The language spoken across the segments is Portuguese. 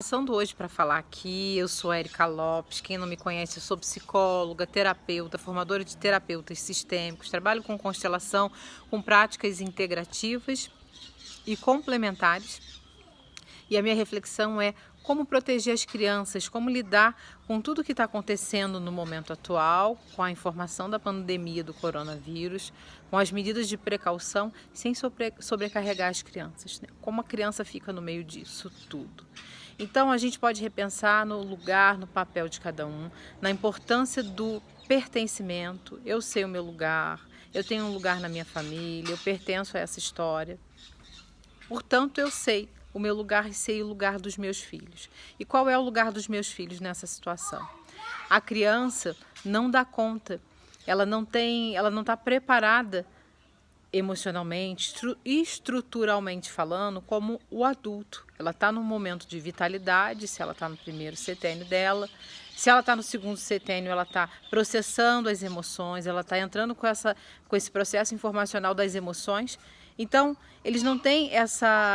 Passando hoje para falar aqui, eu sou Érica Lopes. Quem não me conhece, eu sou psicóloga, terapeuta, formadora de terapeutas sistêmicos, trabalho com constelação, com práticas integrativas e complementares. E a minha reflexão é como proteger as crianças, como lidar com tudo que está acontecendo no momento atual, com a informação da pandemia do coronavírus, com as medidas de precaução, sem sobrecarregar as crianças, né? Como a criança fica no meio disso tudo. Então a gente pode repensar no lugar, no papel de cada um, na importância do pertencimento. Eu sei o meu lugar, eu tenho um lugar na minha família, eu pertenço a essa história. Portanto, eu sei o meu lugar e sei o lugar dos meus filhos. E qual é o lugar dos meus filhos nessa situação? A criança não dá conta, ela não está preparada emocionalmente, estruturalmente falando, como o adulto. Ela está num momento de vitalidade, se ela está no primeiro setênio dela, se ela está no segundo setênio, ela está processando as emoções, ela está entrando com esse processo informacional das emoções. Então, eles não têm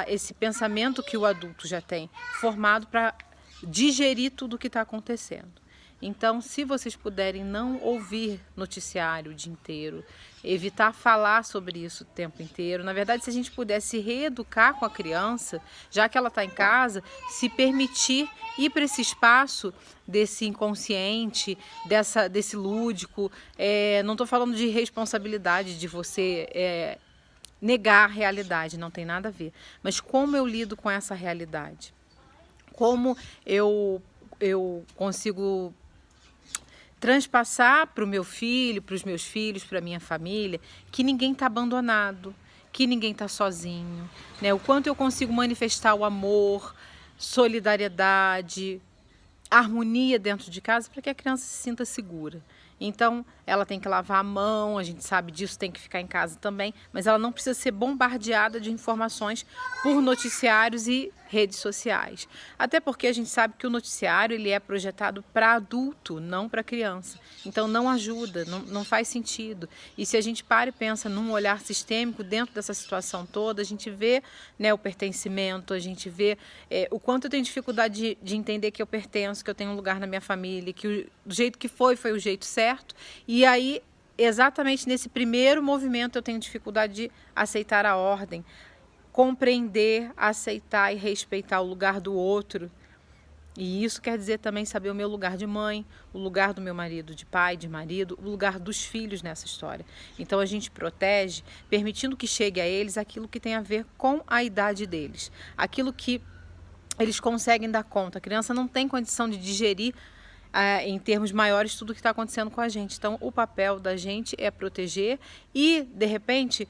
esse pensamento que o adulto já tem, formado para digerir tudo o que está acontecendo. Então, se vocês puderem não ouvir noticiário o dia inteiro, evitar falar sobre isso o tempo inteiro, na verdade, se a gente pudesse reeducar com a criança, já que ela está em casa, se permitir ir para esse espaço desse inconsciente, desse lúdico, não estou falando de responsabilidade de você negar a realidade, não tem nada a ver, mas como eu lido com essa realidade, como eu consigo transpassar para o meu filho, para os meus filhos, para a minha família, que ninguém está abandonado, que ninguém está sozinho, né? O quanto eu consigo manifestar o amor, solidariedade, harmonia dentro de casa para que a criança se sinta segura. Então, ela tem que lavar a mão, a gente sabe disso, tem que ficar em casa também, mas ela não precisa ser bombardeada de informações por noticiários e redes sociais. Até porque a gente sabe que o noticiário ele é projetado para adulto, não para criança. Então, não ajuda, não faz sentido. E se a gente para e pensa num olhar sistêmico dentro dessa situação toda, a gente vê, né, o pertencimento, a gente vê o quanto eu tenho dificuldade de entender que eu pertenço, que eu tenho um lugar na minha família, que do jeito que foi o jeito certo. E aí, exatamente nesse primeiro movimento, eu tenho dificuldade de aceitar a ordem, compreender, aceitar e respeitar o lugar do outro. E isso quer dizer também saber o meu lugar de mãe, o lugar do meu marido de pai, de marido, o lugar dos filhos nessa história. Então a gente protege, permitindo que chegue a eles aquilo que tem a ver com a idade deles, aquilo que eles conseguem dar conta. A criança não tem condição de digerir em termos maiores tudo o que está acontecendo com a gente. Então o papel da gente é proteger e, de repente,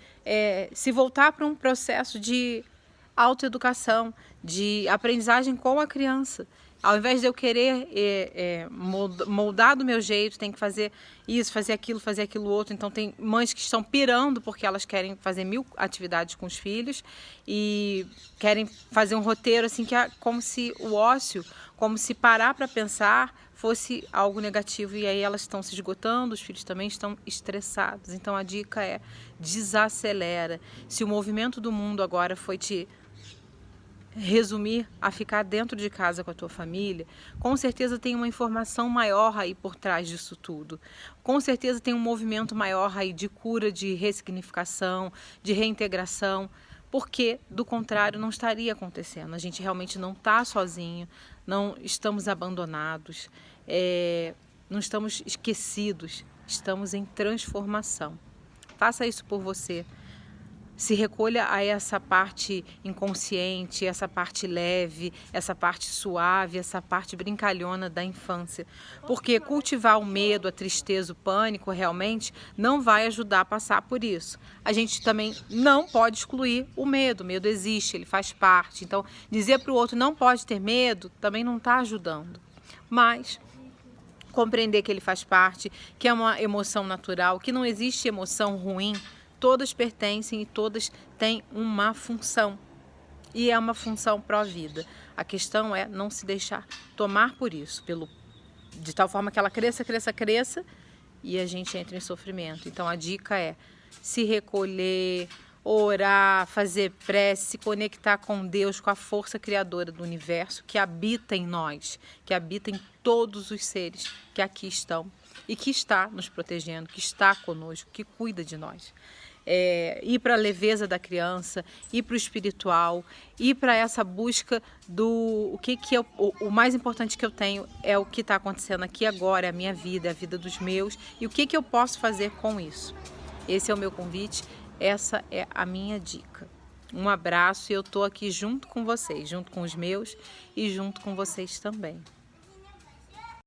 se voltar para um processo de autoeducação, de aprendizagem com a criança. Ao invés de eu querer moldar do meu jeito, tem que fazer isso, fazer aquilo outro. Então tem mães que estão pirando porque elas querem fazer 1000 atividades com os filhos e querem fazer um roteiro assim que é como se o ócio, como se parar para pensar fosse algo negativo, e aí elas estão se esgotando, os filhos também estão estressados. Então a dica é: desacelera. Se o movimento do mundo agora foi te resumir a ficar dentro de casa com a tua família, com certeza tem uma informação maior aí por trás disso tudo. Com certeza tem um movimento maior aí de cura, de ressignificação, de reintegração, porque do contrário não estaria acontecendo. A gente realmente não está sozinho, não estamos abandonados, não estamos esquecidos, estamos em transformação. Faça isso por você. Se recolha a essa parte inconsciente, essa parte leve, essa parte suave, essa parte brincalhona da infância. Porque cultivar o medo, a tristeza, o pânico realmente não vai ajudar a passar por isso. A gente também não pode excluir o medo existe, ele faz parte. Então, dizer para o outro não pode ter medo também não está ajudando. Mas compreender que ele faz parte, que é uma emoção natural, que não existe emoção ruim, todas pertencem e todas têm uma função. E é uma função pró-vida. A questão é não se deixar tomar por isso, de tal forma que ela cresça e a gente entra em sofrimento. Então a dica é se recolher, orar, fazer prece, se conectar com Deus, com a força criadora do universo que habita em nós, que habita em todos os seres que aqui estão e que está nos protegendo, que está conosco, que cuida de nós. Ir para a leveza da criança, ir para o espiritual, ir para essa busca do o mais importante que eu tenho é o que está acontecendo aqui agora, é a minha vida, é a vida dos meus, e o que eu posso fazer com isso. Esse é o meu convite, essa é a minha dica. Um abraço, e eu estou aqui junto com vocês, junto com os meus e junto com vocês também.